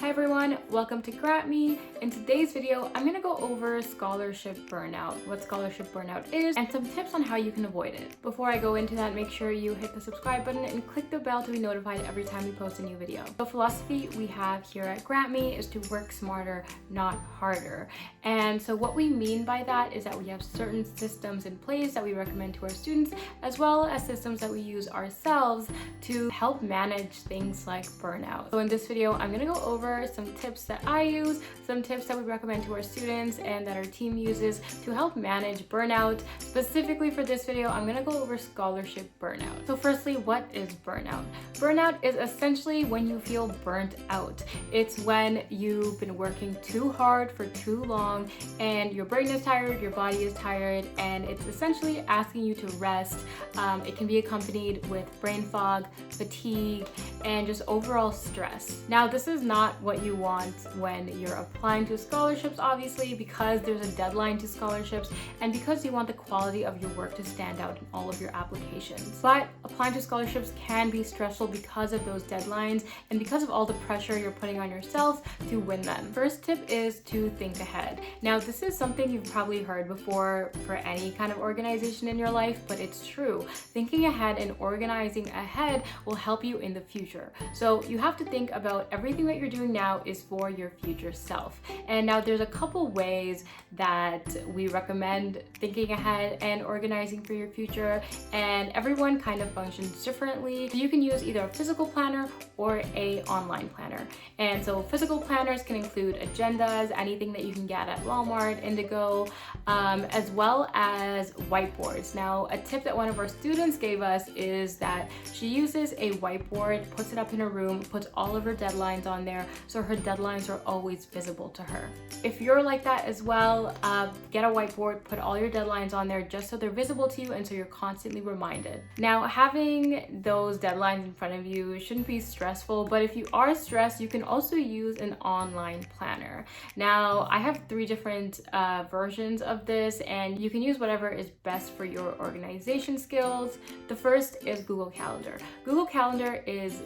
Hi everyone, welcome to GrantMe. In today's video, I'm gonna go over scholarship burnout, what scholarship burnout is, and some tips on how you can avoid it. Before I go into that, make sure you hit the subscribe button and click the bell to be notified every time we post a new video. The philosophy we have here at GrantMe is to work smarter, not harder. And so what we mean by that is that we have certain systems in place that we recommend to our students, as well as systems that we use ourselves to help manage things like burnout. So in this video, I'm gonna go over some tips that I use, some tips that we recommend to our students and that our team uses to help manage burnout. Specifically for this video, I'm gonna go over scholarship burnout. So firstly, what is burnout? Burnout is essentially when you feel burnt out. It's when you've been working too hard for too long and your brain is tired, your body is tired, and it's essentially asking you to rest. It can be accompanied with brain fog, fatigue, and just overall stress. Now, this is not what you want when you're applying to scholarships, obviously, because there's a deadline to scholarships and because you want the quality of your work to stand out in all of your applications. But applying to scholarships can be stressful because of those deadlines and because of all the pressure you're putting on yourself to win them. First tip is to think ahead. Now, this is something you've probably heard before for any kind of organization in your life, but it's true. Thinking ahead and organizing ahead will help you in the future. So you have to think about everything that you're doing now is for your future self. And now there's a couple ways that we recommend thinking ahead and organizing for your future, and everyone kind of functions differently. So you can use either a physical planner or an online planner. And so physical planners can include agendas, anything that you can get at Walmart, Indigo, as well as whiteboards. Now, a tip that one of our students gave us is that she uses a whiteboard, puts it up in her room, puts all of her deadlines on there, so her deadlines are always visible to her. If you're like that as well, get a whiteboard, put all your deadlines on there just so they're visible to you and so you're constantly reminded. Now, having those deadlines in front of you shouldn't be stressful, but if you are stressed, you can also use an online planner. Now, I have 3 different versions of this, and you can use whatever is best for your organization skills. The first is Google Calendar. Google Calendar is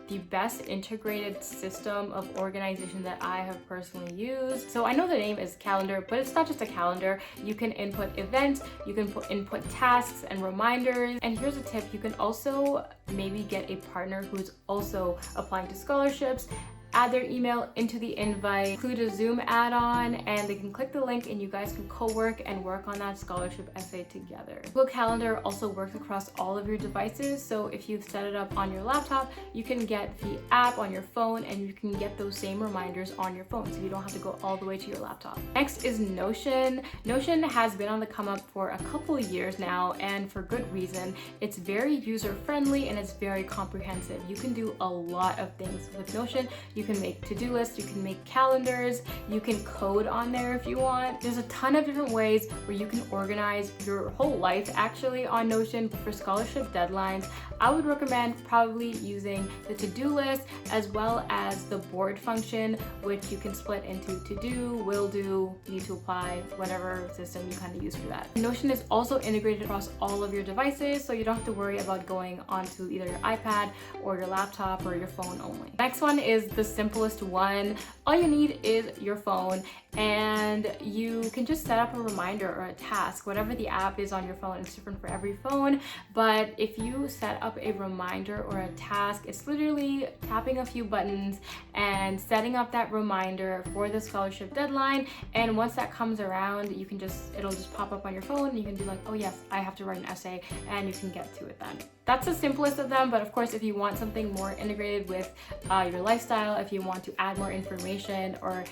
the best integrated system of organization that I have personally used. So I know the name is calendar, but it's not just a calendar. You can input events, you can input tasks and reminders. And here's a tip, you can also maybe get a partner who's also applying to scholarships, add their email into the invite, include a Zoom add-on, and they can click the link and you guys can co-work and work on that scholarship essay together. Google Calendar also works across all of your devices, so if you've set it up on your laptop, you can get the app on your phone and you can get those same reminders on your phone, so you don't have to go all the way to your laptop. Next is Notion. Notion has been on the come up for a couple of years now, and for good reason. It's very user-friendly and it's very comprehensive. You can do a lot of things with Notion. You can make to-do lists, you can make calendars, you can code on there if you want. There's a ton of different ways where you can organize your whole life actually on Notion. But for scholarship deadlines, I would recommend probably using the to-do list as well as the board function, which you can split into to-do, will do, need to apply, whatever system you kind of use for that. Notion is also integrated across all of your devices, so you don't have to worry about going onto either your iPad or your laptop or your phone only. Next one is the simplest one. All you need is your phone, and you can just set up a reminder or a task. Whatever the app is on your phone, it's different for every phone, but if you set up a reminder or a task, it's literally tapping a few buttons and setting up that reminder for the scholarship deadline. And once that comes around, you can it'll just pop up on your phone and you can be like, oh yes, I have to write an essay, and you can get to it then. That's the simplest of them, but of course, if you want something more integrated with your lifestyle, if you want to add more information or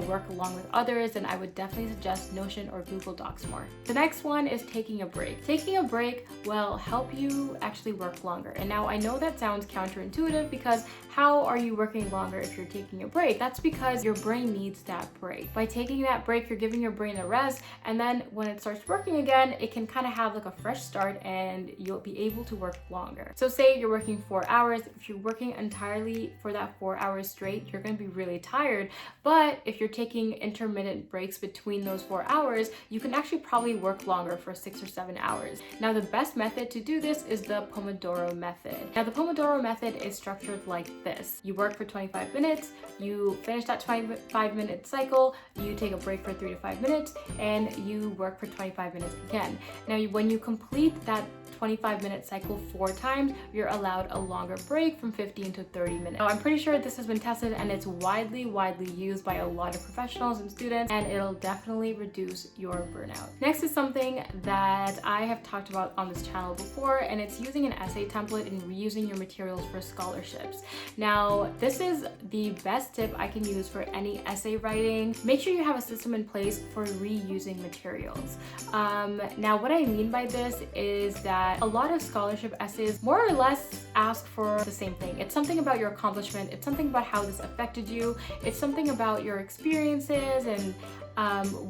work along with others, then I would definitely suggest Notion or Google Docs more. The next one is taking a break. Taking a break will help you actually work longer. And now I know that sounds counterintuitive, because how are you working longer if you're taking a break? That's because your brain needs that break. By taking that break, you're giving your brain a rest, and then when it starts working again, it can kind of have like a fresh start and you'll be able to work longer. So say you're working 4 hours. If you're working entirely for that 4 hours straight, straight, you're going to be really tired. But if you're taking intermittent breaks between those 4 hours, you can actually probably work longer for 6 or 7 hours. Now, the best method to do this is the Pomodoro Method. Now, the Pomodoro Method is structured like this. You work for 25 minutes, you finish that 25-minute cycle, you take a break for 3 to 5 minutes, and you work for 25 minutes again. Now, when you complete that 25-minute cycle 4 times, you're allowed a longer break from 15 to 30 minutes. Now, I'm pretty sure this has been tested and it's widely used by a lot of professionals and students, and it'll definitely reduce your burnout. Next is something that I have talked about on this channel before, and it's using an essay template and reusing your materials for scholarships. Now, this is the best tip I can use for any essay writing. Make sure you have a system in place for reusing materials. Now, what I mean by this is that a lot of scholarship essays more or less ask for the same thing. It's something about your accomplishment, it's something about how this affected you, it's something about your experiences and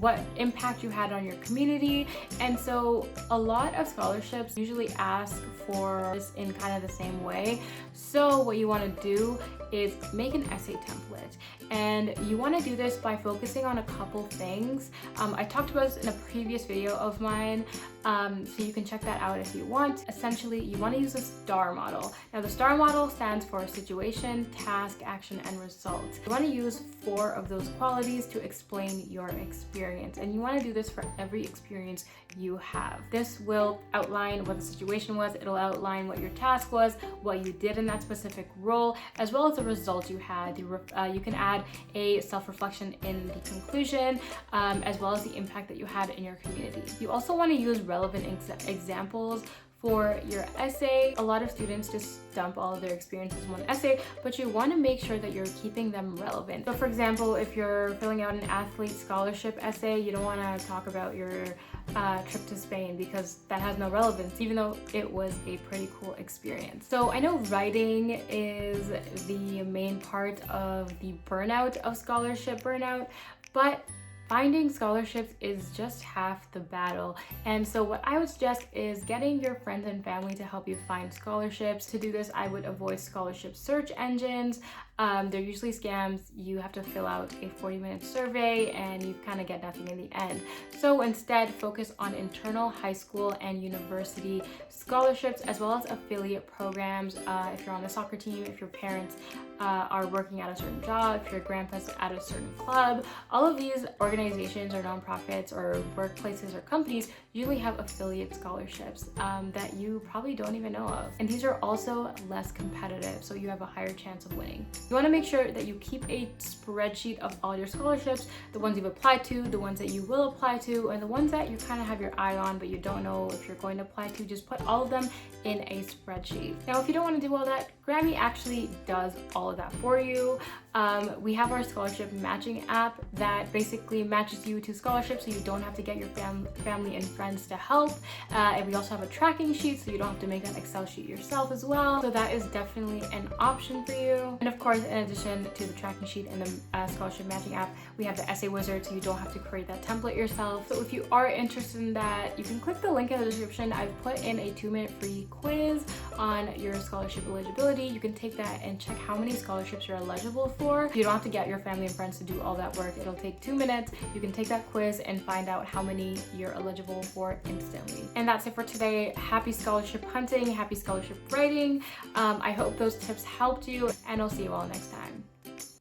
what impact you had on your community. And so a lot of scholarships usually ask for this in kind of the same way. So what you want to do is make an essay template, and you want to do this by focusing on a couple things. I talked about this in a previous video of mine, so you can check that out if you want. Essentially, you want to use a STAR model. Now, the STAR model stands for situation, task, action, and result. You want to use 4 of those qualities to explain your experience, and you want to do this for every experience you have. This will outline what the situation was, it'll outline what your task was, what you did in that specific role, as well as the result you had. You can add a self-reflection in the conclusion, as well as the impact that you had in your community. You also want to use relevant examples for your essay. A lot of students just dump all of their experiences in one essay, but you want to make sure that you're keeping them relevant. So for example, if you're filling out an athlete scholarship essay, you don't want to talk about your trip to Spain because that has no relevance, even though it was a pretty cool experience. So I know writing is the main part of the burnout of scholarship burnout, but finding scholarships is just half the battle. And so what I would suggest is getting your friends and family to help you find scholarships. To do this, I would avoid scholarship search engines. They're usually scams. You have to fill out a 40-minute survey and you kind of get nothing in the end. So instead, focus on internal high school and university scholarships, as well as affiliate programs. If you're on a soccer team, if your parents are working at a certain job, if your grandpa's at a certain club, all of these organizations or nonprofits or workplaces or companies usually have affiliate scholarships that you probably don't even know of. And these are also less competitive, so you have a higher chance of winning. You want to make sure that you keep a spreadsheet of all your scholarships, the ones you've applied to, the ones that you will apply to, and the ones that you kind of have your eye on but you don't know if you're going to apply to. Just put all of them in a spreadsheet. Now, if you don't want to do all that, GrantMe actually does all of that for you. We have our scholarship matching app that basically matches you to scholarships, so you don't have to get your family and friends to help. And we also have a tracking sheet, so you don't have to make an Excel sheet yourself as well. So that is definitely an option for you. And of course, in addition to the tracking sheet and the scholarship matching app, we have the essay wizard, so you don't have to create that template yourself. So if you are interested in that, you can click the link in the description. I've put in a 2-minute free quiz on your scholarship eligibility. You can take that and check how many scholarships you're eligible for. You don't have to get your family and friends to do all that work. It'll take 2 minutes. You can take that quiz and find out how many you're eligible for instantly. And that's it for today. Happy scholarship hunting, happy scholarship writing. I hope those tips helped you, and I'll see you all next time.